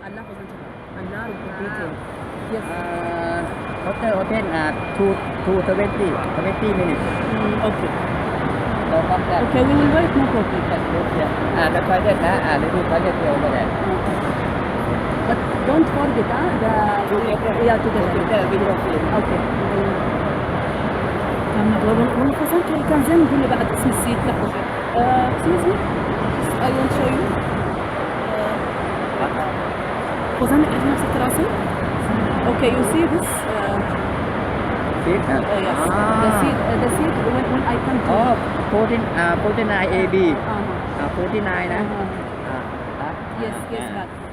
Allah wasn't Allah detail. Yes. Hotel 20 minutes. Okay. No problem. Okay, we will wait, no problem. The toilet นะหรือดู toilet เดียวก็ได้ But don't forget the yeah together. video film. Okay. والفصل كان زين يقول لي بعد اسم السيت لحظة. Excuse me. I will show you. وزن نفس الكراسي. Okay, you see this? Seat Yes. The seat when I come to. 49 AB 49 นะ Yes, that.